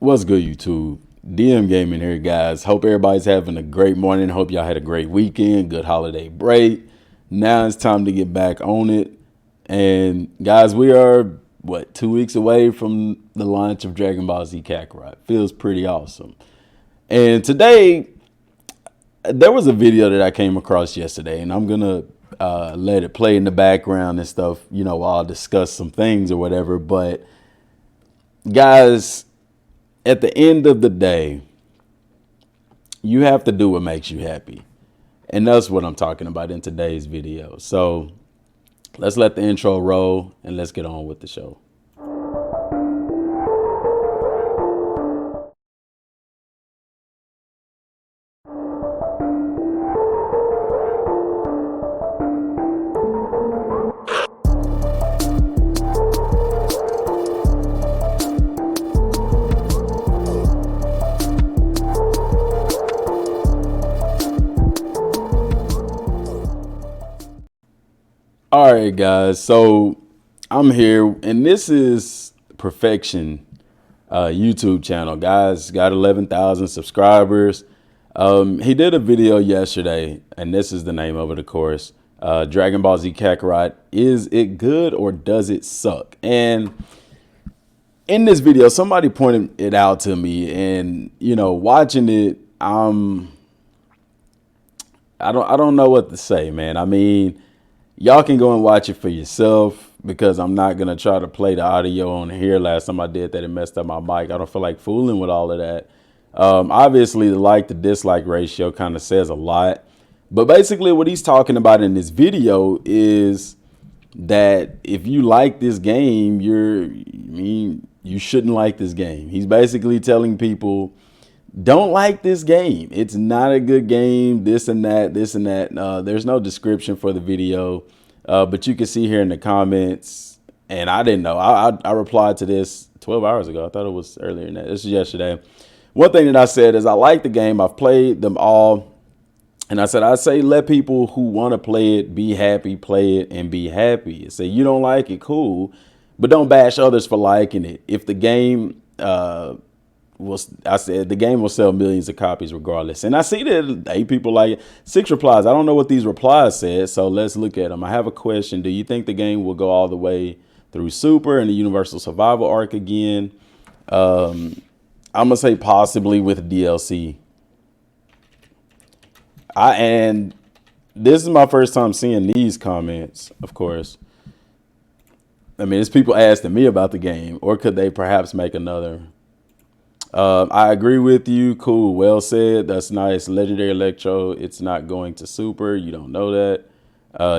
What's good, YouTube? Dmgaming here, guys. Hope everybody's having a great morning. Hope y'all had a great weekend, good holiday break. Now it's time to get back on it. And guys, we are, 2 weeks away from the launch of Dragon Ball Z Kakarot. Feels pretty awesome. And today, there was a video that I came across yesterday, and I'm going to let it play in the background and stuff, while I'll discuss some things or whatever. But guys, at the end of the day, you have to do what makes you happy. And that's what I'm talking about in today's video. So let's let the intro roll and let's get on with the show. All right, guys, so I'm here, and this is Perfection YouTube channel. Guys, got 11,000 subscribers. He did a video yesterday, and this is the name of it, of course. Dragon Ball Z Kakarot, is it good or does it suck? And in this video, somebody pointed it out to me, and watching it, I don't know what to say, man. I mean, y'all can go and watch it for yourself, because I'm not going to try to play the audio on here. Last time I did that, it messed up my mic. I don't feel like fooling with all of that. Obviously, the like to dislike ratio kind of says a lot. But basically what he's talking about in this video is that if you like this game, you shouldn't like this game. He's basically telling people, don't like this game. It's not a good game, this and that, this and that. There's no description for the video, but you can see here in the comments, and I didn't know. I replied to this 12 hours ago. I thought it was earlier than that. This is yesterday. One thing that I said is I like the game. I've played them all. And I say let people who want to play it be happy, play it, and be happy. Say you don't like it, cool, but don't bash others for liking it. If the game the game will sell millions of copies regardless. And I see that 8 people like it. 6 replies. I don't know what these replies said, so let's look at them. I have a question. Do you think the game will go all the way through Super and the Universal Survival arc again? I'm going to say possibly with DLC. And this is my first time seeing these comments, of course. I mean, it's people asking me about the game, or could they perhaps make another? I agree with you. Cool. Well said. That's nice. Legendary Electro. It's not going to Super. You don't know that.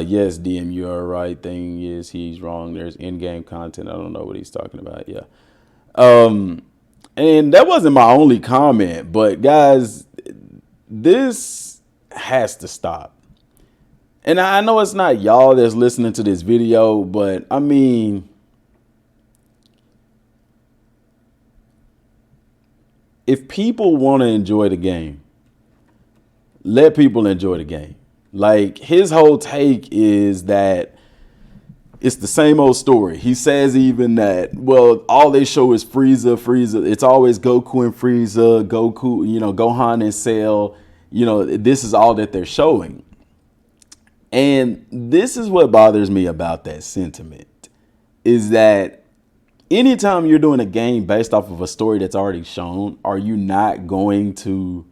Yes, DM, you are right. Thing is, he's wrong. There's in-game content. I don't know what he's talking about. Yeah. And that wasn't my only comment, but guys, this has to stop. And I know it's not y'all that's listening to this video, but I mean, if people want to enjoy the game, let people enjoy the game. Like, his whole take is that it's the same old story. He says even that, well, all they show is Frieza. It's always Goku and Frieza, Gohan and Cell. This is all that they're showing. And this is what bothers me about that sentiment, is that anytime you're doing a game based off of a story that's already shown, are you not going to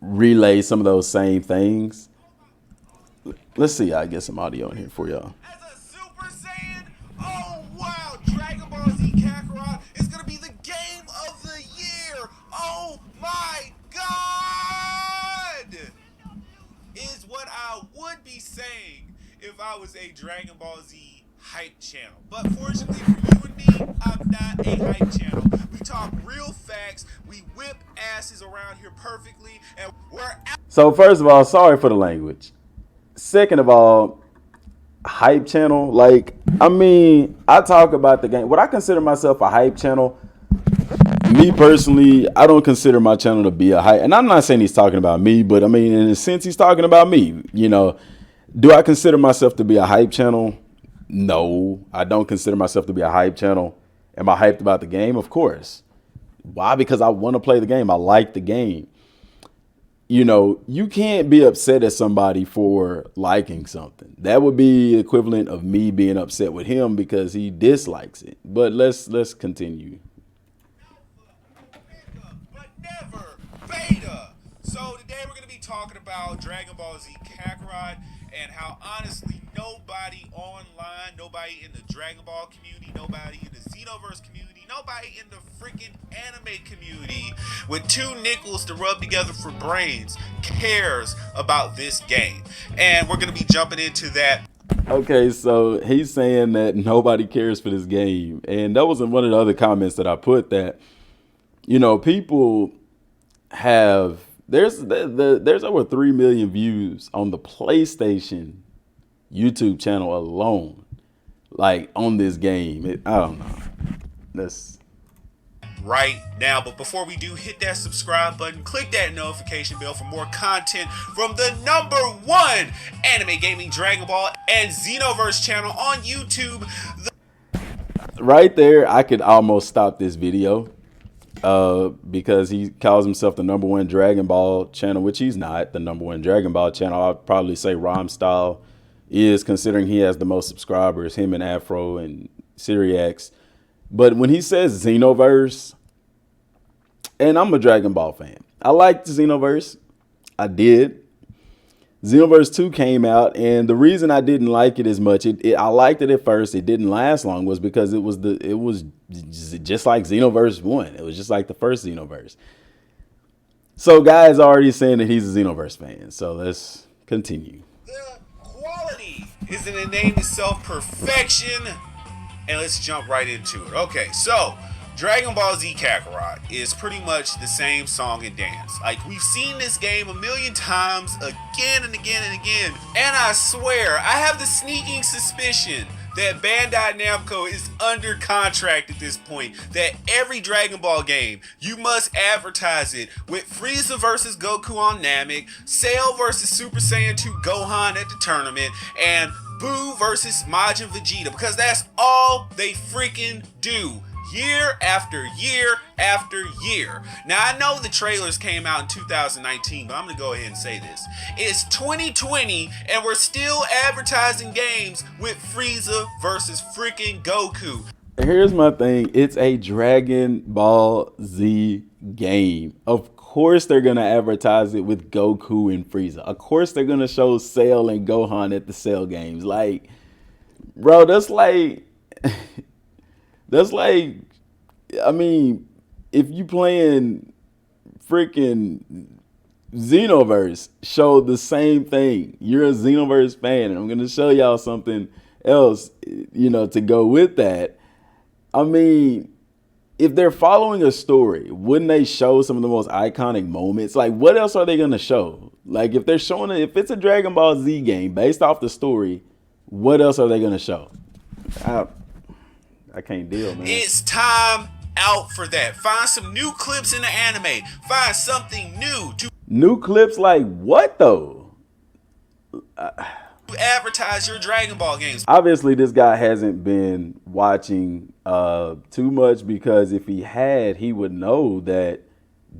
relay some of those same things? Let's see. I get some audio in here for y'all. As a Super Saiyan, oh wow, Dragon Ball Z Kakarot is gonna be the game of the year. Oh my God! Is what I would be saying if I was a Dragon Ball Z hype channel. But fortunately for you and me, I'm not a hype channel. We talk real facts, we whip asses around here perfectly, and we're out. So first of all, sorry for the language. Second of all, hype channel. Like, I mean, I talk about the game. Would I consider myself a hype channel? Me personally, I don't consider my channel to be a hype. And I'm not saying he's talking about me, but I mean, in a sense, he's talking about me. Do I consider myself to be a hype channel? No, I don't consider myself to be a hype channel. Am I hyped about the game? Of course. Why? Because I want to play the game. I like the game. You know, you can't be upset at somebody for liking something. That would be equivalent of me being upset with him because he dislikes it. But let's continue. But never beta. So today we're going to be talking about Dragon Ball Z Kakarot and how honestly nobody online, nobody in the Dragon Ball community, nobody in the Xenoverse community, nobody in the freaking anime community with 2 nickels to rub together for brains cares about this game. And we're going to be jumping into that. Okay, so he's saying that nobody cares for this game. And that was in one of the other comments that I put that, you know, people have, there's over 3 million views on the PlayStation YouTube channel alone, like on this game. I don't know. That's right now. But before we do, hit that subscribe button, click that notification bell for more content from the #1 anime gaming Dragon Ball and Xenoverse channel on YouTube. Right there, I could almost stop this video because he calls himself the #1 Dragon Ball channel, which he's not. The #1 Dragon Ball channel, I'd probably say Rhyme Style is, considering he has the most subscribers, him and Afro and Syriax. But when he says Xenoverse, and I'm a Dragon Ball fan, I liked Xenoverse. I did. Xenoverse 2 came out, and the reason I didn't like it as much, I liked it at first, it didn't last long, was because it was just like Xenoverse 1. It was just like the first Xenoverse. So guys already saying that he's a Xenoverse fan. So let's continue. The quality is in the name itself, perfection. And let's jump right into it. Okay, so Dragon Ball Z Kakarot is pretty much the same song and dance. Like, we've seen this game a million times, again and again and again. And I swear, I have the sneaking suspicion that Bandai Namco is under contract at this point, that every Dragon Ball game, you must advertise it with Frieza versus Goku on Namek, Cell versus Super Saiyan 2 Gohan at the tournament, and Boo versus Majin Vegeta, because that's all they freaking do. Year after year after year. Now, I know the trailers came out in 2019, but I'm going to go ahead and say this. It's 2020, and we're still advertising games with Frieza versus freaking Goku. Here's my thing. It's a Dragon Ball Z game. Of course they're going to advertise it with Goku and Frieza. Of course they're going to show Cell and Gohan at the Cell games. Like, bro, that's like... That's like, I mean, if you playing freaking Xenoverse, show the same thing. You're a Xenoverse fan, and I'm going to show y'all something else, you know, to go with that. I mean, if they're following a story, wouldn't they show some of the most iconic moments? Like, what else are they going to show? Like, if they're showing it, if it's a Dragon Ball Z game based off the story, what else are they going to show? I can't deal, man. It's time out for that. Find some new clips in the anime. Find something new to new clips, like what though? Advertise your Dragon Ball games. Obviously, this guy hasn't been watching too much, because if he had, he would know that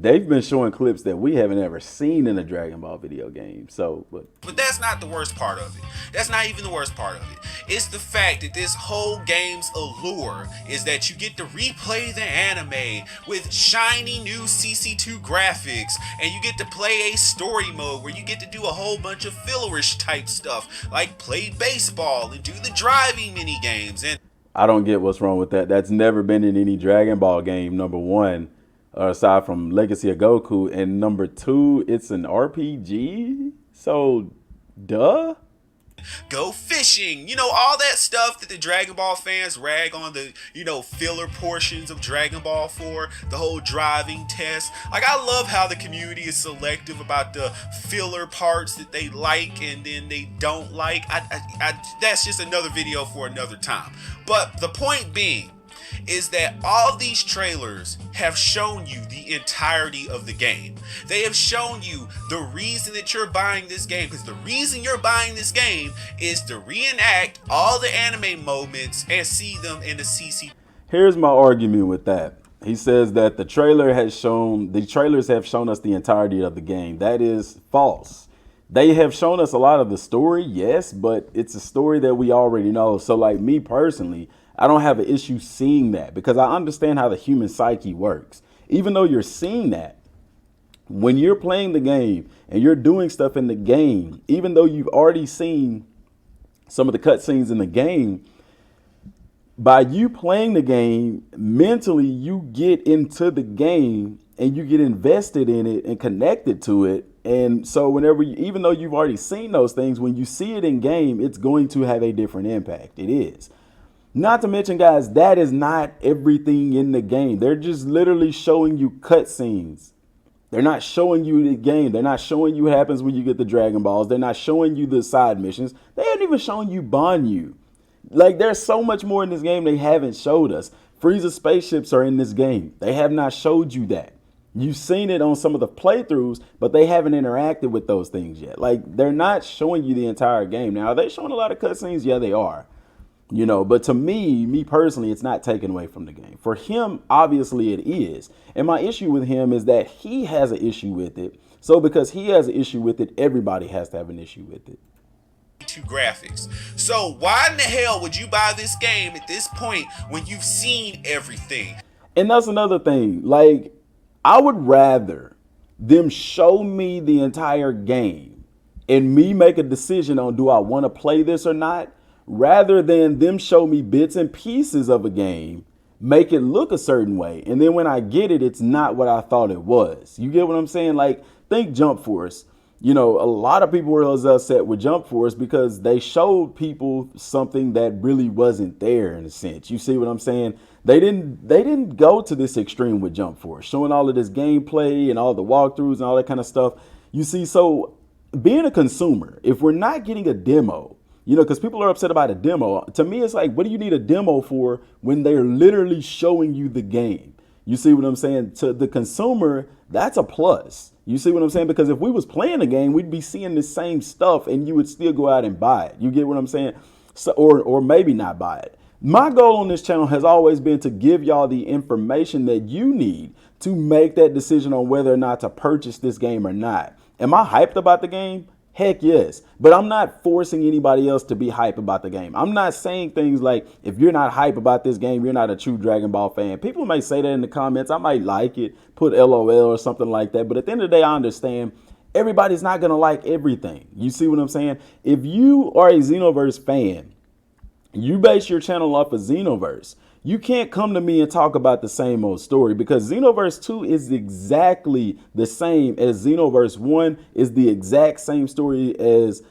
they've been showing clips that we haven't ever seen in a Dragon Ball video game. So, but that's not the worst part of it. That's not even the worst part of it. It's the fact that this whole game's allure is that you get to replay the anime with shiny new CC2 graphics, and you get to play a story mode where you get to do a whole bunch of fillerish type stuff, like play baseball and do the driving mini games. And I don't get what's wrong with that. That's never been in any Dragon Ball game, #1. Aside from Legacy of Goku, and #2, it's an RPG. So, duh. Go fishing, you know, all that stuff that the Dragon Ball fans rag on the, you know, filler portions of Dragon Ball for, the whole driving test. Like, I love how the community is selective about the filler parts that they like and then they don't like. That's just another video for another time. But the point being is that all these trailers have shown you the entirety of the game. They have shown you the reason that you're buying this game, because the reason you're buying this game is to reenact all the anime moments and see them in the CC. Here's my argument with that. He says that the trailers have shown us the entirety of the game. That is false. They have shown us a lot of the story, yes, but it's a story that we already know. So like me personally, I don't have an issue seeing that because I understand how the human psyche works. Even though you're seeing that, when you're playing the game and you're doing stuff in the game, even though you've already seen some of the cutscenes in the game, by you playing the game, mentally you get into the game and you get invested in it and connected to it. And so whenever even though you've already seen those things, when you see it in game, it's going to have a different impact. It is. Not to mention, guys, that is not everything in the game. They're just literally showing you cutscenes. They're not showing you the game. They're not showing you what happens when you get the Dragon Balls. They're not showing you the side missions. They haven't even shown you Banyu. Like, there's so much more in this game they haven't showed us. Frieza spaceships are in this game. They have not showed you that. You've seen it on some of the playthroughs, but they haven't interacted with those things yet. Like, they're not showing you the entire game. Now, are they showing a lot of cutscenes? Yeah, they are. You know, but to me personally, it's not taken away from the game. For him, obviously it is. And my issue with him is that he has an issue with it. So because he has an issue with it, everybody has to have an issue with it. Graphics. So why in the hell would you buy this game at this point when you've seen everything? And that's another thing. Like, I would rather them show me the entire game and me make a decision on do I want to play this or not, rather than them show me bits and pieces of a game, make it look a certain way, and then when I get it, it's not what I thought it was. You get what I'm saying? Like, think Jump Force. You know, a lot of people were upset with Jump Force because they showed people something that really wasn't there in a sense. You see what I'm saying? They didn't go to this extreme with Jump Force, showing all of this gameplay and all the walkthroughs and all that kind of stuff. You see, so being a consumer, if we're not getting a demo, you know, because people are upset about a demo. To me, it's like, what do you need a demo for when they're literally showing you the game? You see what I'm saying? To the consumer, that's a plus. You see what I'm saying? Because if we was playing the game, we'd be seeing the same stuff and you would still go out and buy it. You get what I'm saying? So, or maybe not buy it. My goal on this channel has always been to give y'all the information that you need to make that decision on whether or not to purchase this game or not. Am I hyped about the game? Heck yes. But I'm not forcing anybody else to be hype about the game. I'm not saying things like, if you're not hype about this game, you're not a true Dragon Ball fan. People may say that in the comments. I might like it, put LOL or something like that. But at the end of the day, I understand everybody's not going to like everything. You see what I'm saying? If you are a Xenoverse fan, you base your channel off of Xenoverse. You can't come to me and talk about the same old story, because Xenoverse 2 is exactly the same as Xenoverse 1, is the exact same story as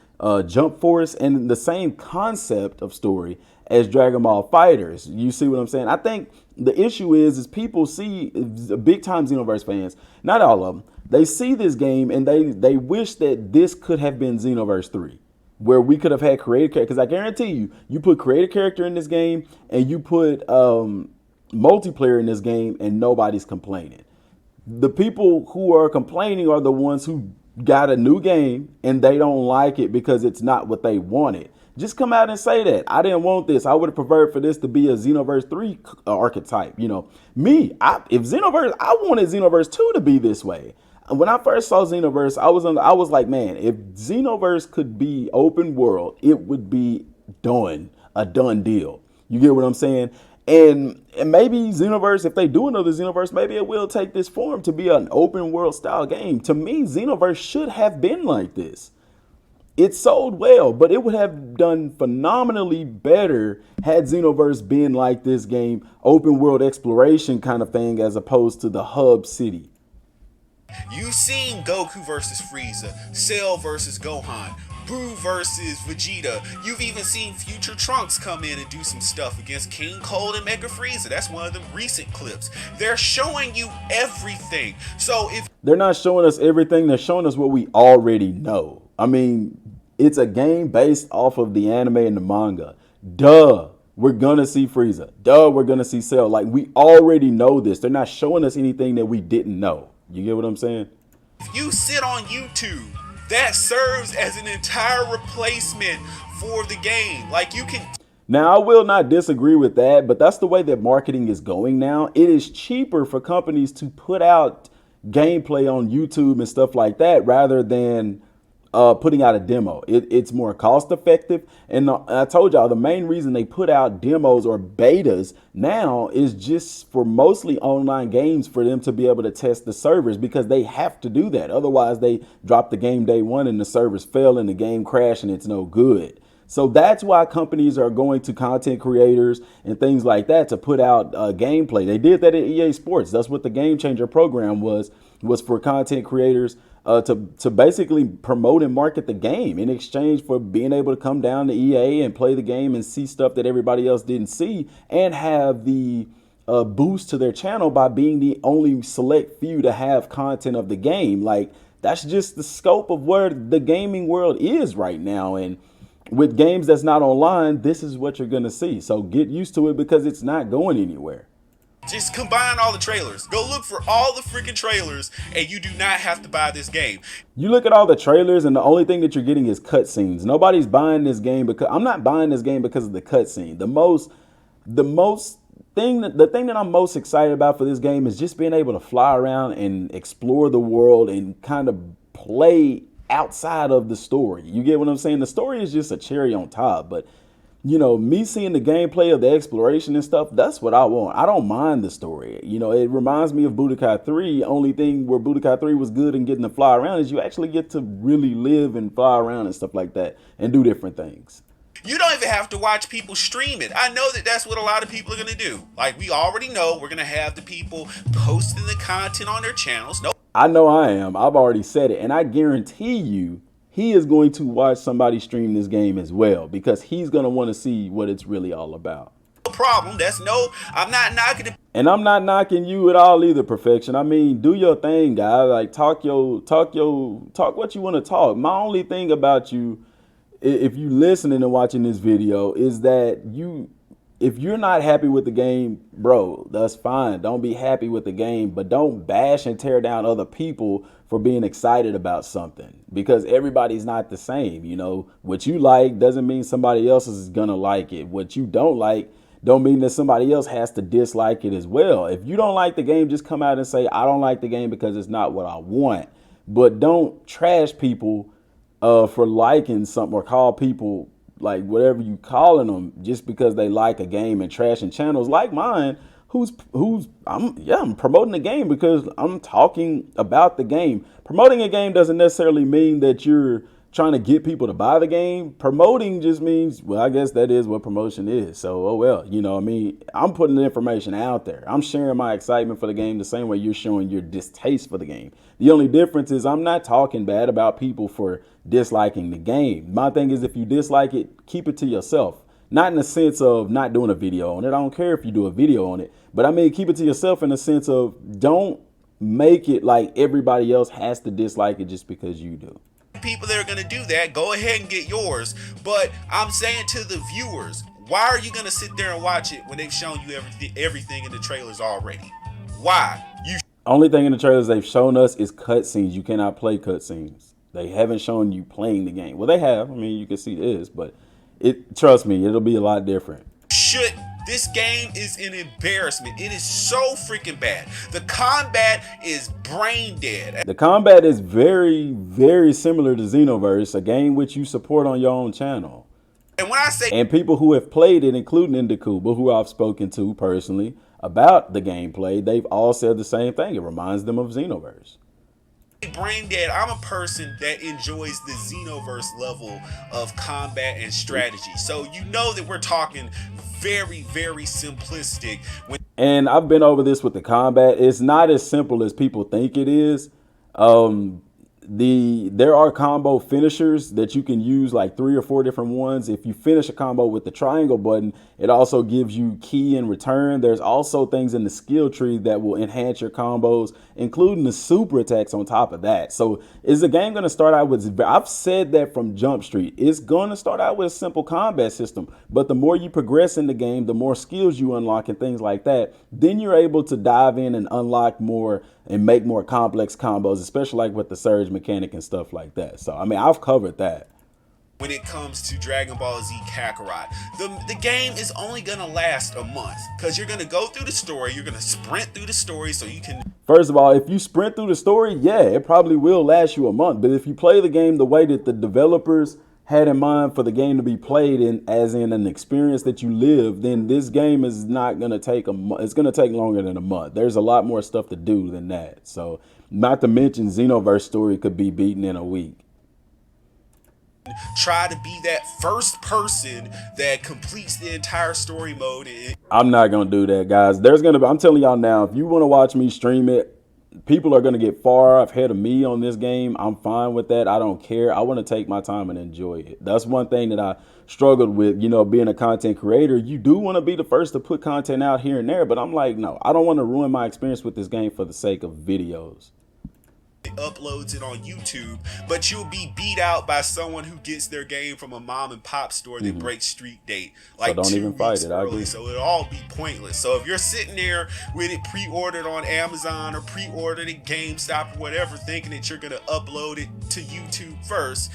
Jump Force, and the same concept of story as Dragon Ball FighterZ. You see what I'm saying? I think the issue is people see, big time Xenoverse fans, not all of them, they see this game and they wish that this could have been Xenoverse 3. Where we could have had creative character, because I guarantee you, you put creative character in this game and you put multiplayer in this game and nobody's complaining. The people who are complaining are the ones who got a new game and they don't like it because it's not what they wanted. Just come out and say that. I didn't want this. I would have preferred for this to be a Xenoverse 3 archetype. You know, if Xenoverse, I wanted Xenoverse 2 to be this way. When I first saw Xenoverse, I was like, man, if Xenoverse could be open world, it would be a done deal. You get what I'm saying? And maybe Xenoverse, if they do another Xenoverse, maybe it will take this form to be an open world style game. To me, Xenoverse should have been like this. It sold well, but it would have done phenomenally better had Xenoverse been like this game, open world exploration kind of thing, as opposed to the hub city. You've seen Goku versus Frieza, Cell versus Gohan, Boo versus Vegeta. You've even seen Future Trunks come in and do some stuff against King Cold and Mega Frieza. That's one of the recent clips. They're showing you everything. So if they're not showing us everything, they're showing us what we already know. I mean, it's a game based off of the anime and the manga. Duh. We're going to see Frieza. Duh, we're going to see Cell. Like, we already know this. They're not showing us anything that we didn't know. You get what I'm saying? If you sit on YouTube, that serves as an entire replacement for the game. Like, you can... Now, I will not disagree with that, but that's the way that marketing is going now. It is cheaper for companies to put out gameplay on YouTube and stuff like that rather than putting out a demo. It's more cost effective. And I told y'all the main reason they put out demos or betas now is just for mostly online games for them to be able to test the servers, because they have to do that. Otherwise, they drop the game day one and the servers fail and the game crash and it's no good. So that's why companies are going to content creators and things like that to put out gameplay. They did that at EA Sports. That's what the Game Changer program was for content creators to basically promote and market the game in exchange for being able to come down to EA and play the game and see stuff that everybody else didn't see, and have the boost to their channel by being the only select few to have content of the game. Like, that's just the scope of where the gaming world is right now. And with games that's not online, this is what you're going to see. So get used to it, because it's not going anywhere. Just combine all the trailers. Go look for all the freaking trailers, and you do not have to buy this game. You look at all the trailers, and the only thing that you're getting is cutscenes. Nobody's buying this game because I'm not buying this game because of the cutscene. The thing that I'm most excited about for this game is just being able to fly around and explore the world and kind of play outside of the story. You get what I'm saying? The story is just a cherry on top, but you know, me seeing the gameplay of the exploration and stuff, that's what I want. I don't mind the story. You know, it reminds me of Budokai 3. Only thing where Budokai 3 was good in getting to fly around is you actually get to really live and fly around and stuff like that and do different things. You don't even have to watch people stream it. I know that that's what a lot of people are going to do. Like, we already know we're going to have the people posting the content on their channels. No, I know I am. I've already said it. And I guarantee you, he is going to watch somebody stream this game as well, because he's going to want to see what it's really all about. problem. I'm not knocking it. And I'm not knocking you at all either, Perfection. I mean, do your thing, guy. Like, talk what you want to talk. My only thing about you, if you listening and watching this video, is that if you're not happy with the game, bro, that's fine. Don't be happy with the game, but don't bash and tear down other people for being excited about something, because everybody's not the same. You know, what you like doesn't mean somebody else is gonna like it. What you don't like don't mean that somebody else has to dislike it as well. If you don't like the game, just come out and say, I don't like the game because it's not what I want. But don't trash people for liking something, or call people like whatever you calling them just because they like a game, and trashing channels like mine I'm promoting the game because I'm talking about the game. Promoting a game doesn't necessarily mean that you're trying to get people to buy the game. Promoting just means, well, I guess that is what promotion is. So, oh well, you know what I mean? I'm putting the information out there. I'm sharing my excitement for the game the same way you're showing your distaste for the game. The only difference is I'm not talking bad about people for disliking the game. My thing is, if you dislike it, keep it to yourself. Not in the sense of not doing a video on it. I don't care if you do a video on it, but I mean, keep it to yourself in the sense of don't make it like everybody else has to dislike it just because you do. People that are going to do that, go ahead and get yours. But I'm saying to the viewers, why are you going to sit there and watch it when they've shown you everything in the trailers already? Why? Only thing in the trailers they've shown us is cutscenes. You cannot play cutscenes. They haven't shown you playing the game. Well, they have. I mean, you can see this, but trust me, it'll be a lot different. This game is an embarrassment. It is so freaking bad. The combat is brain dead. The combat is very, very similar to Xenoverse, a game which you support on your own channel. And when I say, and people who have played it, including Indikuba, who I've spoken to personally about the gameplay, they've all said the same thing. It reminds them of Xenoverse. Brain dead. I'm a person that enjoys the Xenoverse level of combat and strategy. So you know that we're talking very, very simplistic. And I've been over this with the combat. It's not as simple as people think it is. There are combo finishers that you can use, like 3 or 4 different ones. If you finish a combo with the triangle button, it also gives you ki in return. There's also things in the skill tree that will enhance your combos, including the super attacks on top of that. So is the game going to start out with, I've said that from Jump Street, it's going to start out with a simple combat system, but the more you progress in the game, the more skills you unlock and things like that, then you're able to dive in and unlock more and make more complex combos, especially like with the surge mechanic and stuff like that. So, I mean, I've covered that. when it comes to Dragon Ball Z Kakarot. The game is only going to last a month because you're going to go through the story, you're going to sprint through the story so you can... First of all, if you sprint through the story, yeah, it probably will last you a month. But if you play the game the way that the developers had in mind for the game to be played in, as in an experience that you live, then this game is not going to take a month. It's going to take longer than a month. There's a lot more stuff to do than that. So not to mention Xenoverse story could be beaten in a week. Try to be that first person that completes the entire story mode. I'm not going to do that, guys. I'm telling y'all now, if you want to watch me stream it, people are going to get far ahead of me on this game. I'm fine with that. I don't care. I want to take my time and enjoy it. That's one thing that I struggled with, being a content creator. You do want to be the first to put content out here and there, but I'm like, no, I don't want to ruin my experience with this game for the sake of videos. Uploads it on YouTube, but you'll be beat out by someone who gets their game from a mom and pop store that breaks street date like so don't 2 even weeks fight it. I early. agree. So it'll all be pointless. So if you're sitting there with it pre-ordered on Amazon or pre-ordered at GameStop or whatever, thinking that you're gonna upload it to YouTube first,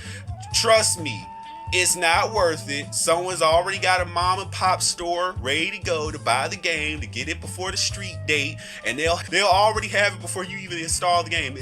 trust me, it's not worth it. Someone's already got a mom and pop store ready to go to buy the game, to get it before the street date, and they'll already have it before you even install the game.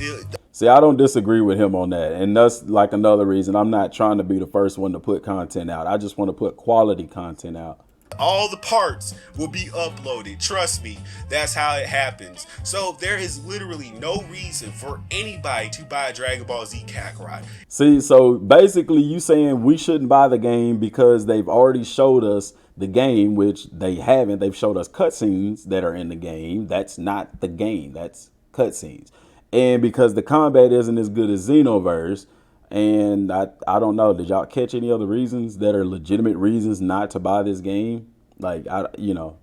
See, I don't disagree with him on that. And that's like another reason I'm not trying to be the first one to put content out. I just want to put quality content out. All the parts will be uploaded. Trust me, that's how it happens. So there is literally no reason for anybody to buy Dragon Ball Z Kakarot. See, so basically you saying we shouldn't buy the game because they've already showed us the game, which they haven't. They've showed us cutscenes that are in the game. That's not the game. That's cutscenes. And because the combat isn't as good as Xenoverse, and I don't know, did y'all catch any other reasons that are legitimate reasons not to buy this game? Like,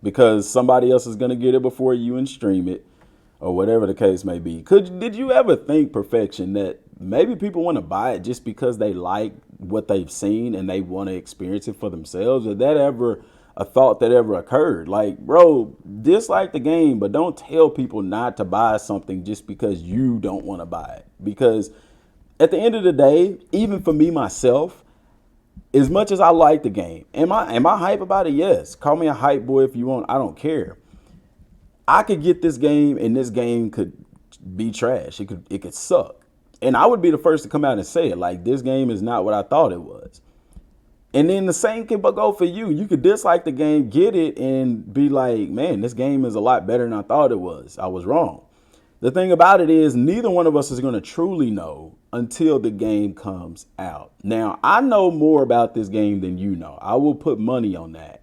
because somebody else is going to get it before you and stream it or whatever the case may be. Did you ever think, Perfection, that maybe people want to buy it just because they like what they've seen and they want to experience it for themselves? Or that ever a thought that ever occurred? Like, bro, dislike the game, but don't tell people not to buy something just because you don't want to buy it. Because at the end of the day, even for me myself, as much as I like the game, am I hype about it? Yes. Call me a hype boy if you want. I don't care. I could get this game and this game could be trash. It could suck. And I would be the first to come out and say it. Like, this game is not what I thought it was. And then the same can go for you. You could dislike the game, get it, and be like, man, this game is a lot better than I thought it was. I was wrong. The thing about it is neither one of us is going to truly know until the game comes out. Now, I know more about this game than you know. I will put money on that.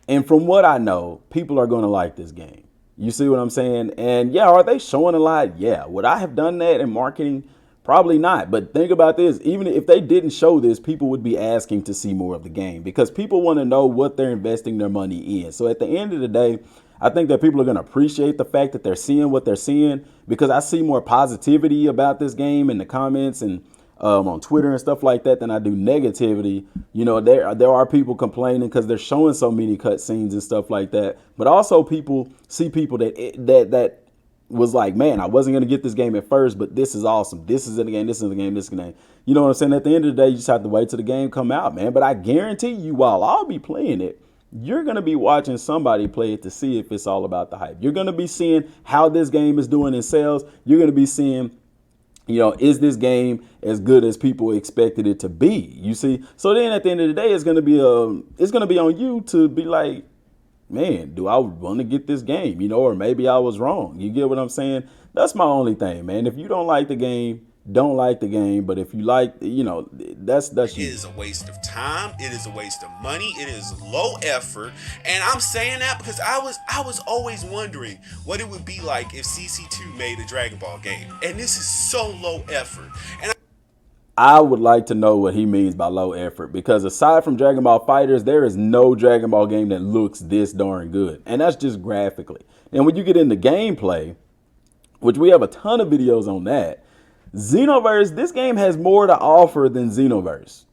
And from what I know, people are going to like this game. You see what I'm saying? And yeah, are they showing a lot? Yeah. Would I have done that in marketing? Probably not. But think about this. Even if they didn't show this, people would be asking to see more of the game because people want to know what they're investing their money in. So at the end of the day, I think that people are going to appreciate the fact that they're seeing what they're seeing, because I see more positivity about this game in the comments and on Twitter and stuff like that than I do negativity. There are people complaining because they're showing so many cutscenes and stuff like that. But also people see people that was like, man, I wasn't going to get this game at first, but this is awesome. This is the game. This is the game. This is the game. You know what I'm saying? At the end of the day, you just have to wait till the game come out, man. But I guarantee you, while I'll be playing it, you're going to be watching somebody play it to see if it's all about the hype. You're going to be seeing how this game is doing in sales. You're going to be seeing, is this game as good as people expected it to be? You see? So then at the end of the day, it's going to be on you to be like, man, do I want to get this game? Or maybe I was wrong. You get what I'm saying? That's my only thing, man. If you don't like the game, don't like the game. But if you like, that's you. It is a waste of time. It is a waste of money. It is low effort. And I'm saying that because I was always wondering what it would be like if CC2 made a Dragon Ball game. And this is so low effort. And I would like to know what he means by low effort, because aside from Dragon Ball FighterZ, there is no Dragon Ball game that looks this darn good. And that's just graphically. And when you get into gameplay, which we have a ton of videos on that, Xenoverse, this game has more to offer than Xenoverse.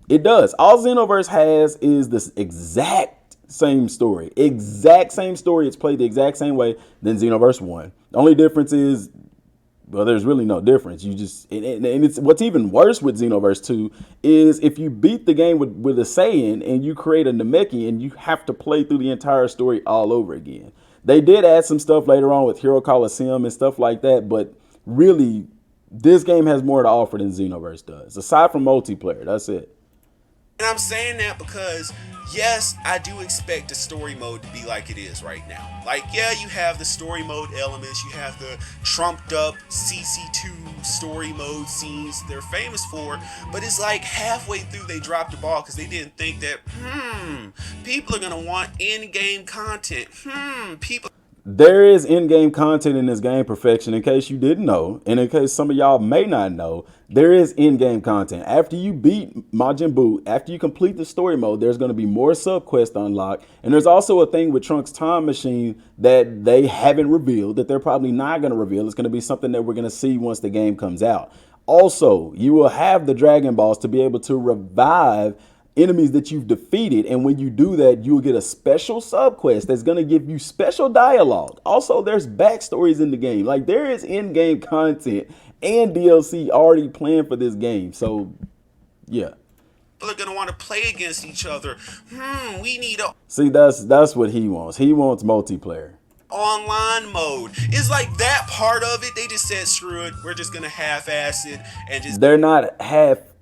It does. All Xenoverse has is this exact same story. Exact same story. It's played the exact same way than Xenoverse 1. The only difference is Well, there's really no difference. You just and it's what's even worse with Xenoverse 2 is if you beat the game with a Saiyan and you create a Namekian, you have to play through the entire story all over again. They did add some stuff later on with Hero Coliseum and stuff like that, but really, this game has more to offer than Xenoverse does. Aside from multiplayer, that's it. And I'm saying that because, yes, I do expect the story mode to be like it is right now. Like, yeah, you have the story mode elements, you have the trumped up CC2 story mode scenes they're famous for, but it's like halfway through they dropped the ball because they didn't think that, people are going to want in-game content. People... There is in-game content in this game, Perfection, in case you didn't know, and in case some of y'all may not know, there is in-game content. After you beat Majin Buu, after you complete the story mode, there's going to be more sub-quests unlocked, and there's also a thing with Trunks' time machine that they haven't revealed, that they're probably not going to reveal. It's going to be something that we're going to see once the game comes out. Also, you will have the Dragon Balls to be able to revive enemies that you've defeated, and when you do that, you'll get a special sub-quest that's going to give you special dialogue. Also, there's backstories in the game. Like, there is in-game content and DLC already planned for this game. So, yeah. People are going to want to play against each other. We need a... See, that's what he wants. He wants multiplayer. Online mode. It's like that part of it, they just said, screw it, we're just going to half-ass it and just... They're not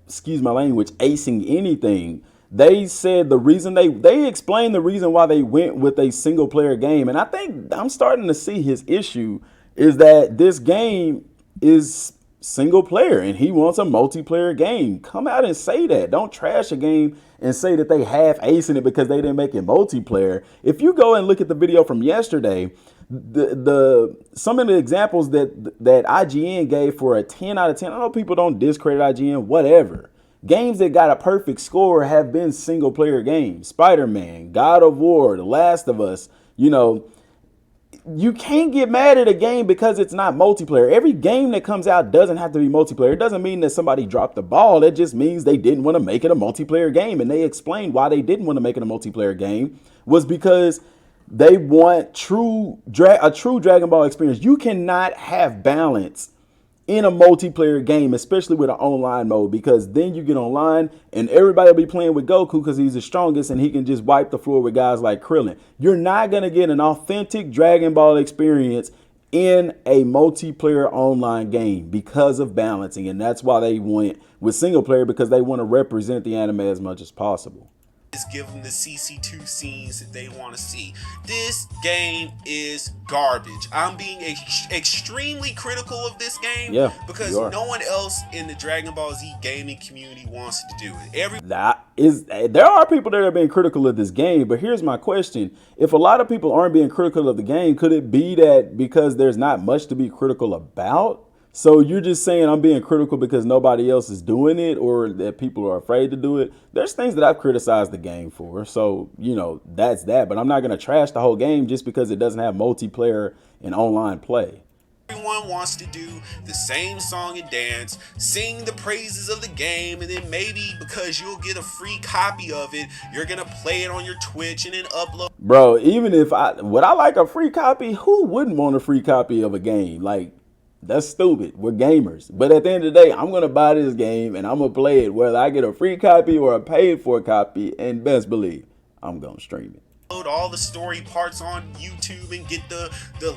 excuse my language, acing anything. They said the reason they explained the reason why they went with a single player game. And I think I'm starting to see his issue is that this game is single player and he wants a multiplayer game. Come out and say that. Don't trash a game and say that they half acing it because they didn't make it multiplayer. If you go and look at the video from yesterday, some of the examples that IGN gave for a 10 out of 10, I know people don't discredit IGN, whatever. Games that got a perfect score have been single player games. Spider-Man, God of War, The Last of Us. You know, you can't get mad at a game because it's not multiplayer. Every game that comes out doesn't have to be multiplayer. It doesn't mean that somebody dropped the ball. It just means they didn't want to make it a multiplayer game. And they explained why they didn't want to make it a multiplayer game was because they want a true Dragon Ball experience. You cannot have balance in a multiplayer game, especially with an online mode, because then you get online and everybody will be playing with Goku because he's the strongest and he can just wipe the floor with guys like Krillin. You're not going to get an authentic Dragon Ball experience in a multiplayer online game because of balancing. And that's why they went with single player, because they want to represent the anime as much as possible. Give them the CC2 scenes that they want to see. This game is garbage. I'm being extremely critical of this game because no one else in the Dragon Ball Z gaming community wants to do it. There are people that are being critical of this game, but here's my question. If a lot of people aren't being critical of the game, could it be that because there's not much to be critical about? So you're just saying I'm being critical because nobody else is doing it or that people are afraid to do it. There's things that I've criticized the game for. So, you know, that's that. But I'm not going to trash the whole game just because it doesn't have multiplayer and online play. Everyone wants to do the same song and dance, sing the praises of the game, and then maybe because you'll get a free copy of it, you're going to play it on your Twitch and then upload. Bro, even if would I like a free copy? Who wouldn't want a free copy of a game? Like, that's stupid. We're gamers. But at the end of the day, I'm going to buy this game and I'm going to play it whether I get a free copy or a paid for copy. And best believe, I'm going to stream it. All the story parts on YouTube and get the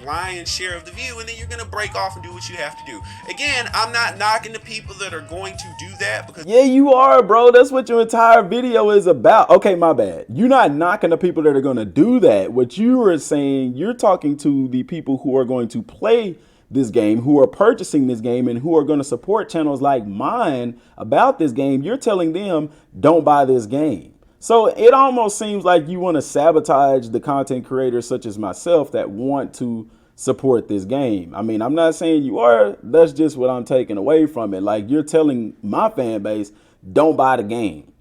lion's share of the view, and then you're going to break off and do what you have to do. Again, I'm not knocking the people that are going to do that because... Yeah, you are, bro. That's what your entire video is about. Okay, my bad. You're not knocking the people that are going to do that. What you are saying, you're talking to the people who are going to play this game, who are purchasing this game, and who are going to support channels like mine about this game. You're telling them, don't buy this game. So it almost seems like you want to sabotage the content creators such as myself that want to support this game. I mean, I'm not saying you are. That's just what I'm taking away from it. Like, you're telling my fan base, don't buy the game.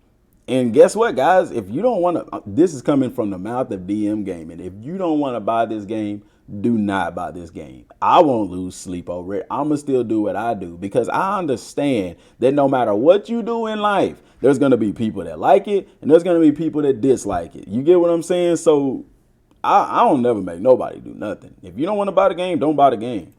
And guess what, guys? If you don't want to, this is coming from the mouth of Dmgaming. If you don't want to buy this game, do not buy this game. I won't lose sleep over it. I'm going to still do what I do because I understand that no matter what you do in life, there's going to be people that like it and there's going to be people that dislike it. You get what I'm saying? So I don't never make nobody do nothing. If you don't want to buy the game, don't buy the game.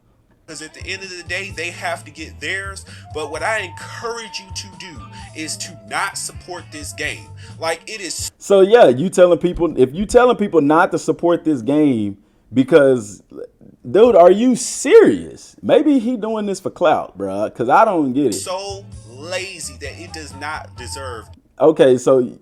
because at the end of the day, they have to get theirs. But what I encourage you to do is to not support this game. Like, it is. So yeah, you telling people, if you telling people not to support this game because, dude, are you serious? Maybe he doing this for clout, bro. Because I don't get it. So lazy that it does not deserve Okay, so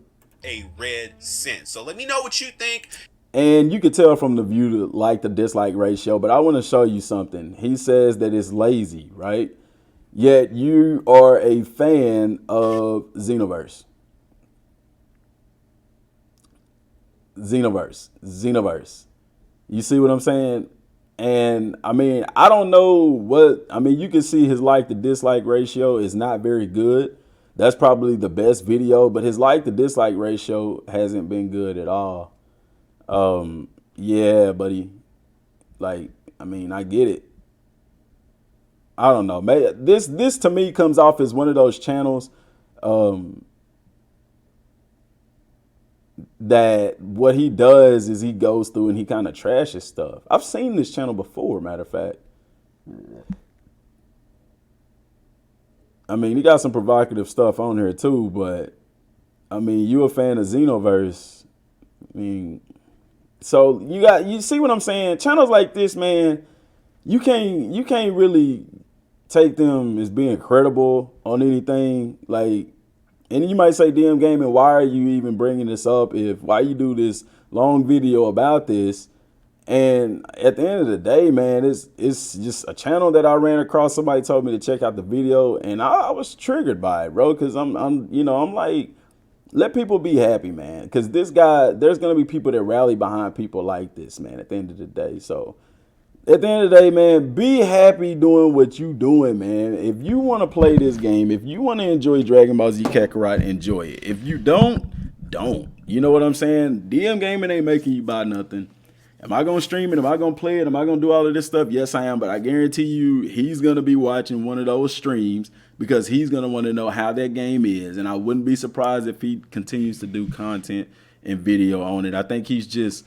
a red cent. So let me know what you think. and you could tell from the view to like the dislike ratio, but I want to show you something. He says that it's lazy, right? Yet you are a fan of Xenoverse. Xenoverse. You see what I'm saying? And I mean, I don't know what, I mean, you can see his like to dislike ratio is not very good. That's probably the best video, but his like to dislike ratio hasn't been good at all. Yeah, buddy. Like, I mean, I get it. I don't know. This to me comes off as one of those channels that what he does is he goes through and he kind of trashes stuff. I've seen this channel before, matter of fact. I mean, he got some provocative stuff on here too, but I mean, you a fan of Xenoverse. I mean, so you see what I'm saying? Channels like this, man, you can't really take them as being credible on anything. Like, and you might say, Dmgaming, why are you even bringing this up? Why you do this long video about this? And at the end of the day, man, it's just a channel that I ran across. Somebody told me to check out the video, and I was triggered by it, bro. Because I'm like, let people be happy, man. Because this guy, there's gonna be people that rally behind people like this, man. At the end of the day, so at the end of the day, man, be happy doing what you doing, man. If you want to play this game, if you want to enjoy Dragon Ball Z Kakarot, enjoy it. If you don't. You know what I'm saying? Dmgaming ain't making you buy nothing. Am I going to stream it? Am I going to play it? Am I going to do all of this stuff? Yes, I am. But I guarantee you he's going to be watching one of those streams because he's going to want to know how that game is. And I wouldn't be surprised if he continues to do content and video on it. I think he's just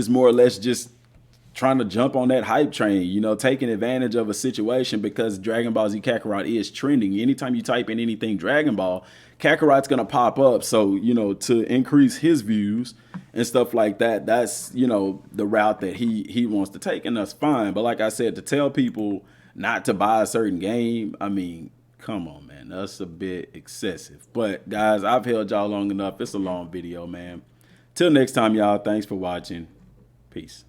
more or less just trying to jump on that hype train, you know, taking advantage of a situation because Dragon Ball Z Kakarot is trending. Anytime you type in anything Dragon Ball, Kakarot's going to pop up. So, you know, to increase his views and stuff like that, that's, you know, the route that he wants to take, and that's fine. But like I said, to tell people not to buy a certain game, I mean, come on, man, that's a bit excessive. But guys, I've held y'all long enough. It's a long video, man. Till next time, y'all, thanks for watching. Peace.